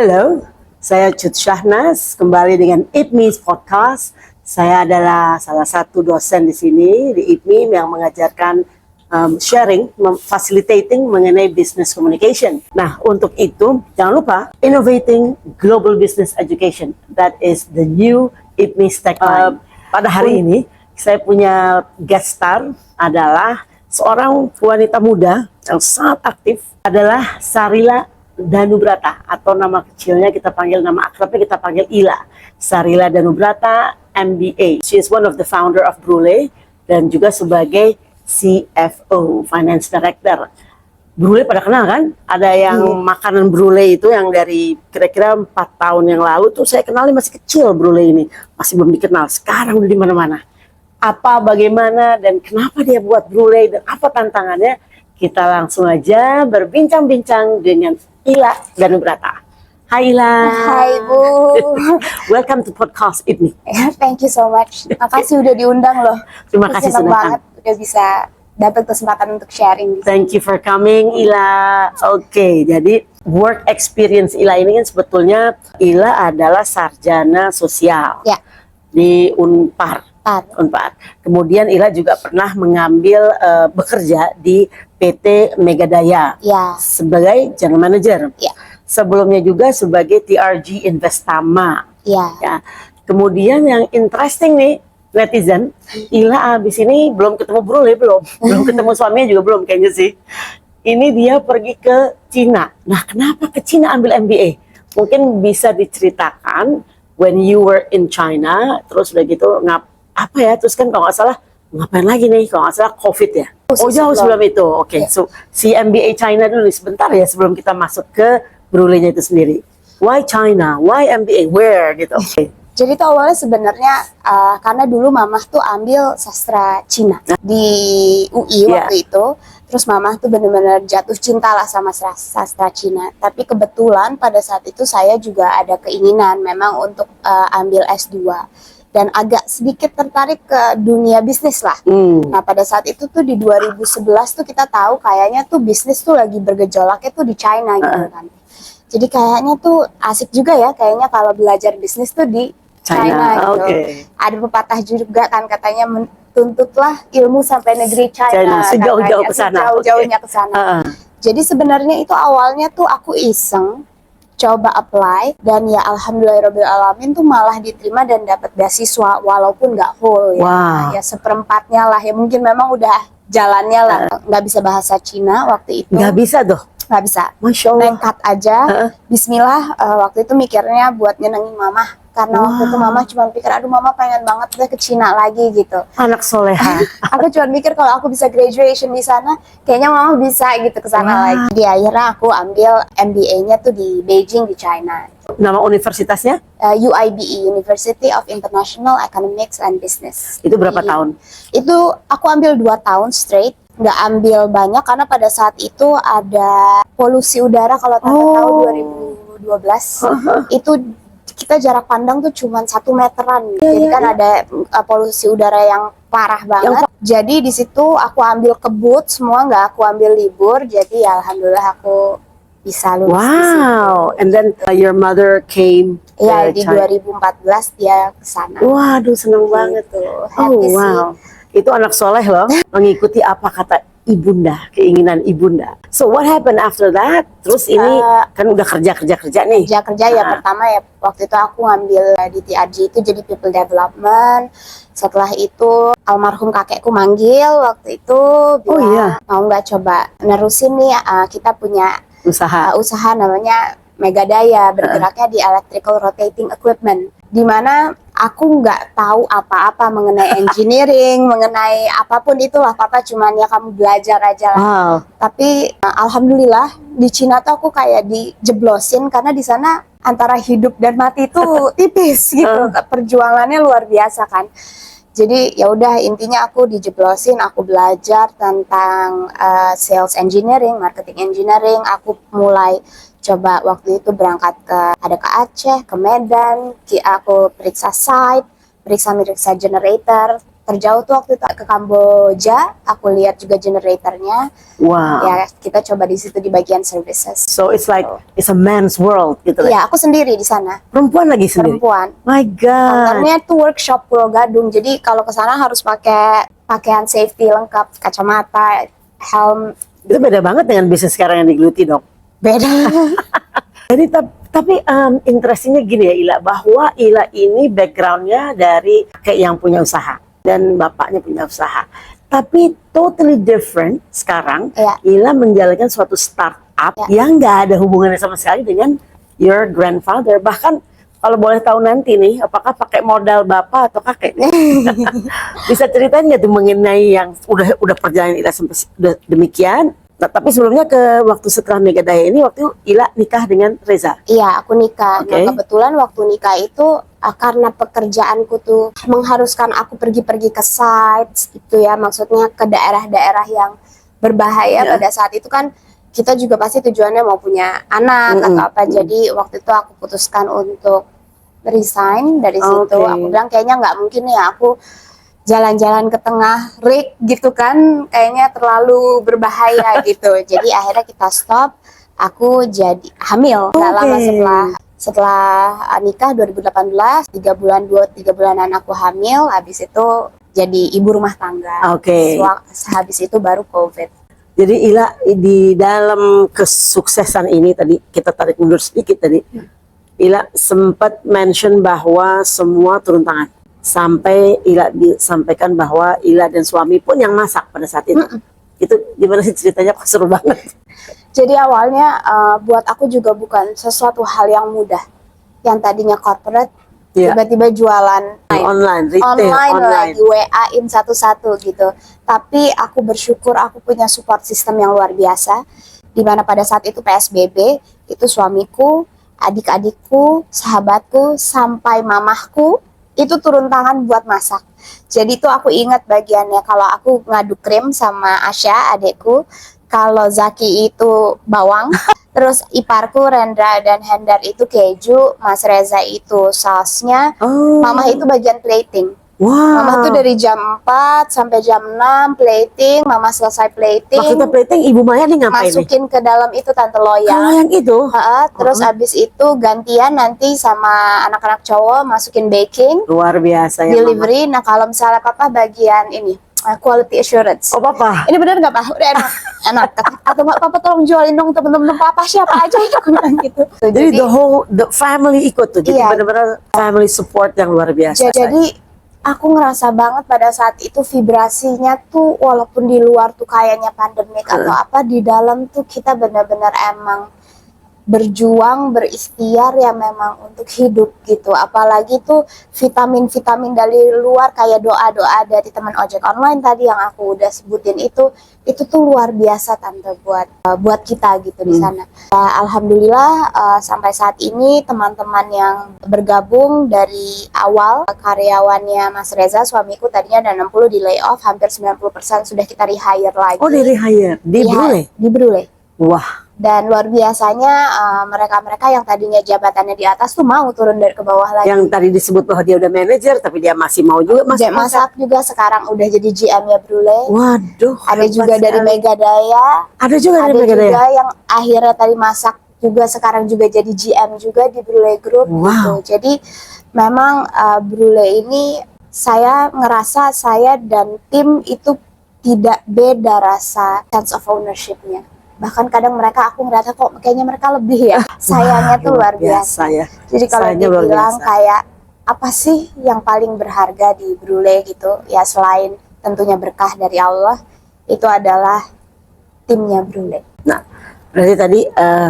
Halo, saya Cut Syahnas, kembali dengan IPMI's Podcast. Saya adalah salah satu dosen di sini, di IPMI, yang mengajarkan sharing, facilitating mengenai business communication. Nah, untuk itu, jangan lupa, innovating global business education. That is the new IPMI's tagline. Pada hari ini, saya punya guest star adalah seorang wanita muda yang sangat aktif, adalah Sarila Danubrata, atau nama kecilnya kita panggil, nama akrabnya kita panggil Ila. Sarila Danubrata, MBA. She is one of the founder of Brule dan juga sebagai CFO, Finance Director. Brule pada kenal kan? Ada yang makanan Brule itu yang dari kira-kira 4 tahun yang lalu tuh saya kenali, masih kecil Brule ini. Masih belum dikenal, sekarang udah di mana-mana. Apa, bagaimana, dan kenapa dia buat Brule dan apa tantangannya? Kita langsung aja berbincang-bincang dengan Ila Danubrata. Hai Ila. Hai Bu. Welcome to podcast IPMI. Thank you so much. Makasih udah diundang loh. Terima kasih senang sudah banget udah bisa dapat kesempatan untuk sharing. Thank you for coming Ila. Oke, jadi work experience Ila ini kan sebetulnya Ila adalah sarjana sosial di Unpar. Kemudian Ila juga pernah mengambil bekerja di PT Megadaya sebagai general manager. Sebelumnya juga sebagai TRG Investama. Ya. Kemudian yang interesting nih, netizen, Ila abis ini belum ketemu Brule, belum ketemu suaminya juga belum kayaknya sih. Ini dia pergi ke Cina. Nah, kenapa ke Cina ambil MBA? Mungkin bisa diceritakan when you were in China, terus udah gitu terus kan kalau nggak salah ngapain lagi nih, kalau nggak salah COVID ya. Jauh sebelum itu. Oke. So si MBA China dulu sebentar ya sebelum kita masuk ke Brule-nya itu sendiri. Why China? Why MBA? Where gitu? Jadi itu awalnya sebenarnya karena dulu mamah tuh ambil sastra Cina di UI waktu itu. Terus mamah tuh benar-benar jatuh cinta lah sama sastra Cina. Tapi kebetulan pada saat itu saya juga ada keinginan memang untuk ambil S2. Dan agak sedikit tertarik ke dunia bisnis lah. Nah pada saat itu tuh di 2011 tuh kita tahu kayaknya tuh bisnis tuh lagi bergejolaknya tuh di China gitu kan. Jadi kayaknya tuh asik juga ya kayaknya kalau belajar bisnis tuh di China gitu. Ada pepatah juga kan katanya tuntutlah ilmu sampai negeri China. Sejauh-jauh ke sana. Sejauh-jauhnya ke sana. Jadi sebenarnya itu awalnya tuh aku iseng coba apply dan ya alhamdulillahirobbilalamin tuh malah diterima dan dapat beasiswa walaupun nggak full ya. Ya seperempatnya lah ya, mungkin memang udah jalannya lah. Nggak bisa bahasa Cina waktu itu. Nggak bisa tuh? Nggak bisa. Masya Allah. Nekat aja. Bismillah. Waktu itu mikirnya buat nyenengin mama. Karena waktu itu mama cuma pikir, aduh mama pengen banget deh ke Cina lagi gitu. Anak soleha. Aku cuma mikir kalau aku bisa graduation di sana, kayaknya mama bisa gitu ke sana lagi. Di akhirnya aku ambil MBA-nya tuh di Beijing di China. Nama universitasnya? UIBE, University of International Economics and Business. Itu berapa tahun? Itu aku ambil 2 tahun straight. Nggak ambil banyak karena pada saat itu ada polusi udara, kalau tante tahu 2012 itu kita jarak pandang tuh cuma 1 meteran. Jadi kan ada polusi udara yang parah banget. Jadi di situ aku ambil kebut semua, nggak aku ambil libur. Jadi ya alhamdulillah aku bisa lulus di situ. And then your mother came. Iya, di 2014 dia kesana. Waduh, seneng banget tuh. Happy sih. Itu anak soleh loh, mengikuti apa kata ibunda, keinginan ibunda. So what happened after that? Terus ini kan udah kerja nih. Kerja ya, pertama ya waktu itu aku ngambil di TRG itu jadi people development. Setelah itu almarhum kakekku manggil waktu itu bilang, mau nggak coba nerusin nih, kita punya usaha namanya Megadaya, bergeraknya di electrical rotating equipment, di mana aku nggak tahu apa-apa mengenai engineering, mengenai apapun itulah. Papa cuman ya kamu belajar aja lah. Tapi alhamdulillah di Cina tuh aku kayak dijeblosin karena di sana antara hidup dan mati itu tipis gitu. Perjuangannya luar biasa kan. Jadi ya udah intinya aku dijeblosin, aku belajar tentang sales engineering, marketing engineering. Aku mulai coba waktu itu berangkat ke Aceh, ke Medan, aku periksa site, periksa generator, terjauh tuh waktu itu ke Kamboja, aku lihat juga generatornya. Wow. Ya kita coba di situ di bagian services. So it's like it's a man's world gitu. Iya, aku sendiri di sana. Perempuan lagi sendiri. Perempuan. My God. Kantornya tuh workshop Pulau Gadung. Jadi kalau ke sana harus pakai pakaian safety lengkap, kacamata, helm. Itu beda banget dengan bisnis sekarang yang digeluti dong. Beda. Jadi tapi interestingnya gini ya Ila, bahwa Ila ini backgroundnya dari kayak yang punya usaha dan bapaknya punya usaha. Tapi totally different sekarang. Iya. Ila menjalankan suatu startup yang nggak ada hubungannya sama sekali dengan your grandfather. Bahkan kalau boleh tahu nanti nih, apakah pakai modal bapak atau kakek? Bisa ceritain nggak tuh mengenai yang udah perjalanan Ila sampai demikian? Nah, tapi sebelumnya ke waktu setelah Megadaya ini, waktu Ila nikah dengan Reza. Iya, aku nikah. Oke. Nah, kebetulan waktu nikah itu karena pekerjaanku tuh mengharuskan aku pergi-pergi ke sites gitu ya, maksudnya ke daerah-daerah yang berbahaya pada saat itu kan kita juga pasti tujuannya mau punya anak atau apa. Jadi waktu itu aku putuskan untuk resign dari situ. Aku bilang kayaknya nggak mungkin ya aku jalan-jalan ke tengah rig gitu kan, kayaknya terlalu berbahaya gitu. Jadi akhirnya kita stop. Aku jadi hamil nggak lama setelah nikah 2018, 3 bulanan aku hamil. Habis itu jadi ibu rumah tangga. Habis itu baru COVID. Jadi Ila di dalam kesuksesan ini tadi kita tarik mundur sedikit tadi. Ila sempat mention bahwa semua turun tangan. Sampai Ila disampaikan bahwa Ila dan suami pun yang masak pada saat itu. Itu gimana sih ceritanya? Kok seru banget. Jadi awalnya buat aku juga bukan sesuatu hal yang mudah. Yang tadinya corporate, tiba-tiba jualan online, retail, online lagi, WA-in satu-satu gitu. Tapi aku bersyukur aku punya support system yang luar biasa. Dimana pada saat itu PSBB, itu suamiku, adik-adikku, sahabatku, sampai mamahku, itu turun tangan buat masak. Jadi itu aku ingat bagiannya, kalau aku ngadu krim sama Asya adekku, kalau Zaki itu bawang, terus iparku Rendra dan Hendar itu keju, Mas Reza itu sausnya, Mama itu bagian plating. Mama tuh dari jam 4 sampai jam 6 plating, Mama selesai plating. Maksudnya plating Ibu Maya nih ngapain? Masukin ke dalam itu Tante Loyang. Loyang itu? Terus abis itu gantian nanti sama anak-anak cowok masukin baking. Luar biasa ya Delivery. Nah kalau misalnya Papa bagian ini quality assurance. Oh Papa? Ini benar nggak Pak? Udah enak. Atau Papa tolong jualin dong temen-temen Papa siapa aja itu gitu. Jadi the family ikut tuh. Jadi benar-benar family support yang luar biasa. Jadi aku ngerasa banget pada saat itu vibrasinya tuh walaupun di luar tuh kayaknya pandemik atau apa, di dalam tuh kita benar-benar emang berjuang, berikhtiar ya memang untuk hidup gitu. Apalagi tuh vitamin-vitamin dari luar kayak doa-doa dari teman ojek online tadi yang aku udah sebutin itu tuh luar biasa Tante buat kita gitu di sana. Alhamdulillah sampai saat ini teman-teman yang bergabung dari awal, karyawannya Mas Reza suamiku tadinya ada 60 di layoff, hampir 90% sudah kita rehire lagi. Oh, di rehire di Brunei? Di Brunei. Wah. Dan luar biasanya mereka-mereka yang tadinya jabatannya di atas tuh mau turun dari ke bawah lagi. Yang tadi disebut bahwa dia udah manajer, tapi dia masih mau juga masak juga, sekarang udah jadi GM-nya Brule. Waduh. Ada juga dari Megadaya. Ada juga dari Megadaya. Juga yang akhirnya tadi masak juga sekarang juga jadi GM juga di Brule Group. Wow. Gitu. Jadi memang Brule ini saya ngerasa saya dan tim itu tidak beda rasa sense of ownership-nya. Bahkan kadang aku ngerasa kok kayaknya mereka lebih ya. Sayangnya tuh luar biasa. Ya. Jadi kalau dibilang kayak apa sih yang paling berharga di Brule gitu, ya selain tentunya berkah dari Allah, itu adalah timnya Brule. Nah, berarti tadi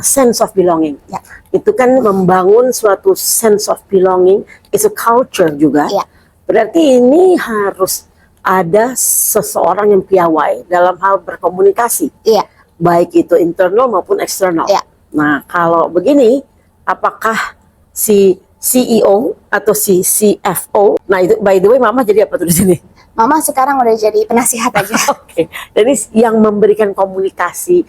sense of belonging. Ya. Itu kan membangun suatu sense of belonging, it's a culture juga. Ya. Berarti ini harus ada seseorang yang piawai dalam hal berkomunikasi. Iya. Baik itu internal maupun eksternal. Ya. Nah, kalau begini, apakah si CEO atau si CFO? Nah, itu by the way, Mama jadi apa tuh di sini? Mama sekarang udah jadi penasihat aja. Oke. Jadi yang memberikan komunikasi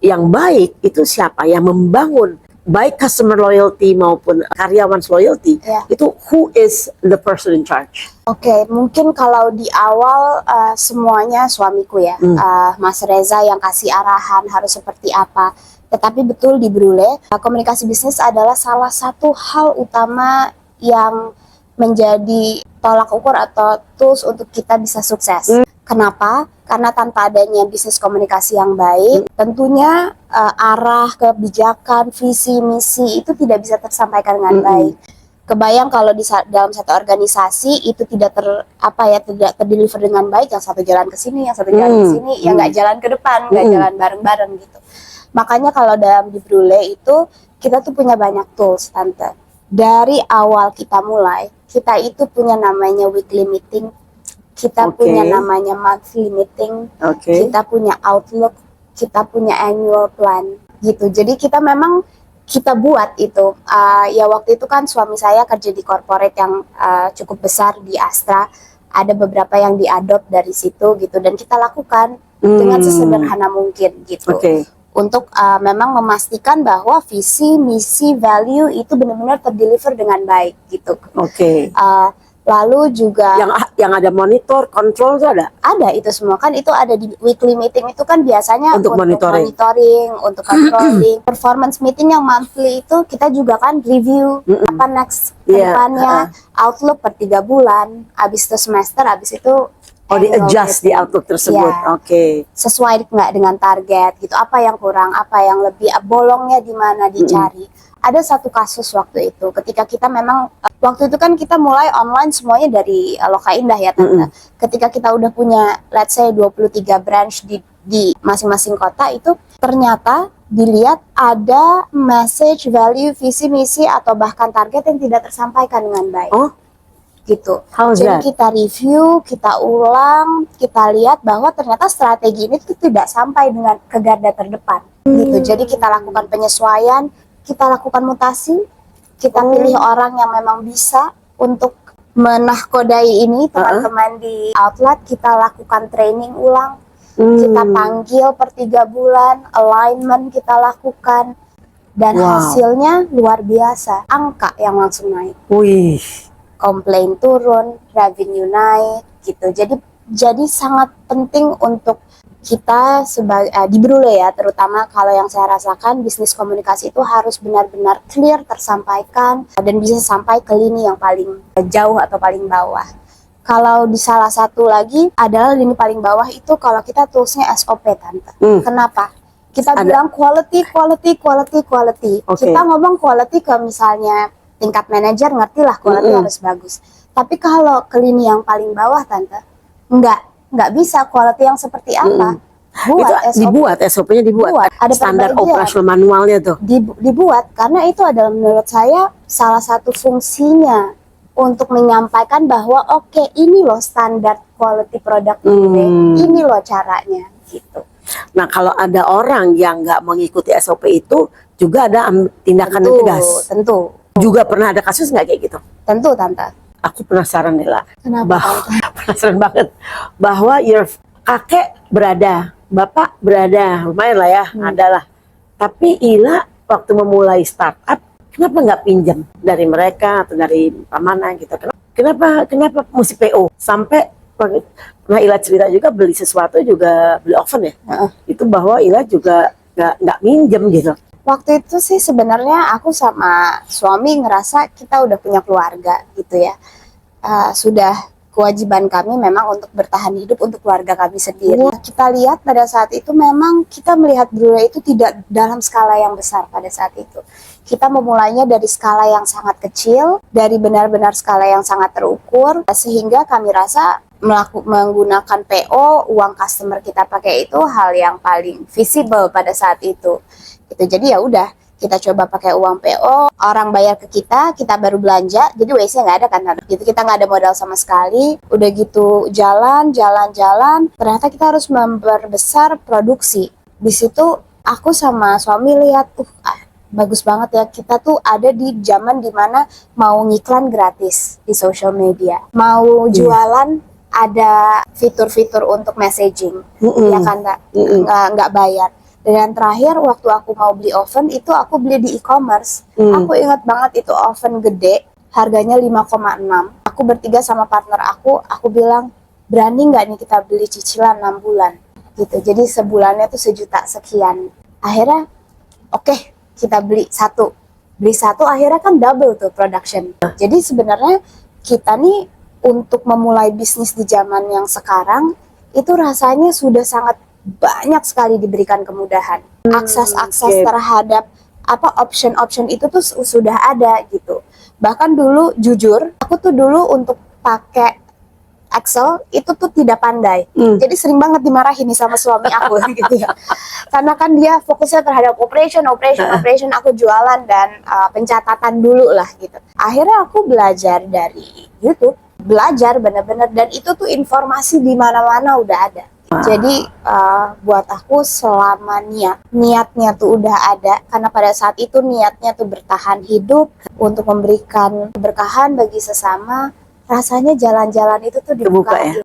yang baik itu siapa? Yang membangun baik customer loyalty maupun karyawan loyalty, Ya. itu who is the person in charge? Oke, mungkin kalau di awal semuanya suamiku ya, Mas Reza yang kasih arahan harus seperti apa. Tetapi betul di Brule, komunikasi bisnis adalah salah satu hal utama yang menjadi tolak ukur atau tools untuk kita bisa sukses. Kenapa? Karena tanpa adanya bisnis komunikasi yang baik, tentunya arah, kebijakan, visi, misi itu tidak bisa tersampaikan dengan baik. Kebayang kalau dalam satu organisasi itu tidak tidak terdeliver dengan baik, yang satu jalan ke sini, yang satu jalan ke sini, yang nggak jalan ke depan, nggak jalan bareng-bareng gitu. Makanya kalau dalam di Brule itu kita tuh punya banyak tools, Tante. Dari awal kita mulai, kita itu punya namanya weekly meeting, kita punya namanya monthly meeting, kita punya outlook, kita punya annual plan gitu. Jadi kita memang kita buat itu. Ya waktu itu kan suami saya kerja di corporate yang cukup besar di Astra. Ada beberapa yang diadopt dari situ gitu, dan kita lakukan dengan sesederhana mungkin gitu. Untuk memang memastikan bahwa visi, misi, value itu benar-benar terdeliver dengan baik gitu. Lalu juga yang ada monitor, control itu ada? Ada itu semua kan, itu ada di weekly meeting itu kan biasanya untuk monitoring, untuk controlling. Performance meeting yang monthly itu kita juga kan review apa next ke depannya, outlook per 3 bulan, habis itu semester, habis itu di-adjust di outlook tersebut. Sesuai nggak dengan target gitu, apa yang kurang, apa yang lebih, bolongnya di mana dicari. Ada satu kasus waktu itu, ketika kita memang waktu itu kan kita mulai online semuanya dari Loka Indah ya Tante. Ketika kita udah punya let's say 23 branch di masing-masing kota, itu ternyata dilihat ada message, value, visi, misi atau bahkan target yang tidak tersampaikan dengan baik. Gitu. Jadi kita review, kita ulang, kita lihat bahwa ternyata strategi ini tuh tidak sampai dengan ke garda terdepan. Gitu. Jadi kita lakukan penyesuaian, kita lakukan mutasi, kita pilih orang yang memang bisa untuk menahkodai ini, teman-teman di outlet, kita lakukan training ulang, kita panggil per 3 bulan, alignment kita lakukan, dan hasilnya luar biasa, angka yang langsung naik. Komplain turun, revenue naik, gitu. Jadi sangat penting untuk kita sebagai di Brule ya, terutama kalau yang saya rasakan, bisnis komunikasi itu harus benar-benar clear tersampaikan dan bisa sampai ke lini yang paling jauh atau paling bawah. Kalau di salah satu lagi adalah lini paling bawah itu kalau kita toolsnya SOP Tante. Kenapa? Kita bilang quality. Kita ngomong quality ke misalnya tingkat manajer, ngerti lah quality harus bagus. Tapi kalau ke lini yang paling bawah Tante, nggak bisa quality yang seperti apa. SOP-nya dibuat. Ada standar operasional manualnya tuh. Dibuat karena itu adalah menurut saya salah satu fungsinya untuk menyampaikan bahwa ini loh standar quality produk ini loh caranya gitu. Nah kalau ada orang yang nggak mengikuti SOP itu juga ada tindakan yang tegas. Tentu. Juga pernah ada kasus nggak kayak gitu? Tentu Tante. Aku penasaran Nela. Kenapa? Penasaran banget bahwa kakek berada, bapak berada, lumayan lah ya, adalah. Tapi Ila waktu memulai startup, kenapa nggak pinjam dari mereka atau dari mana gitu? Kenapa mesti PO? Sampai pernah Ila cerita juga beli sesuatu juga beli oven ya. Itu bahwa Ila juga nggak minjem gitu. Waktu itu sih sebenarnya aku sama suami ngerasa kita udah punya keluarga gitu ya. Sudah kewajiban kami memang untuk bertahan hidup untuk keluarga kami sendiri. Kita lihat pada saat itu memang kita melihat Brule itu tidak dalam skala yang besar pada saat itu. Kita memulainya dari skala yang sangat kecil, dari benar-benar skala yang sangat terukur, sehingga kami rasa menggunakan PO, uang customer kita pakai itu hal yang paling visible pada saat itu. Gitu. Jadi ya udah kita coba pakai uang PO, orang bayar ke kita baru belanja, jadi WC nggak ada kan, gitu. Kita nggak ada modal sama sekali, udah gitu jalan, ternyata kita harus memperbesar produksi. Di situ aku sama suami lihat, bagus banget ya, kita tuh ada di zaman dimana mau ngiklan gratis di social media, mau jualan ada fitur-fitur untuk messaging, ya kan nggak bayar. Dan yang terakhir waktu aku mau beli oven itu aku beli di e-commerce. Aku ingat banget itu oven gede, harganya 5,6. Aku bertiga sama partner aku bilang, berani nggak nih kita beli cicilan 6 bulan gitu. Jadi sebulannya tuh 1 juta sekian. Akhirnya oke, kita beli satu akhirnya kan double tuh production. Jadi sebenarnya kita nih untuk memulai bisnis di zaman yang sekarang itu rasanya sudah sangat banyak sekali diberikan kemudahan. Akses-akses terhadap option-option itu tuh sudah ada gitu. Bahkan dulu jujur, aku tuh dulu untuk pakai Excel itu tuh tidak pandai. Jadi sering banget dimarahin nih sama suami aku gitu ya. Karena kan dia fokusnya terhadap operation aku jualan dan pencatatan dulu lah gitu. Akhirnya aku belajar dari YouTube, belajar bener-bener, dan itu tuh informasi di mana-mana udah ada. Jadi buat aku selama niatnya tuh udah ada, karena pada saat itu niatnya tuh bertahan hidup untuk memberikan keberkahan bagi sesama, rasanya jalan-jalan itu tuh dibuka. Ya?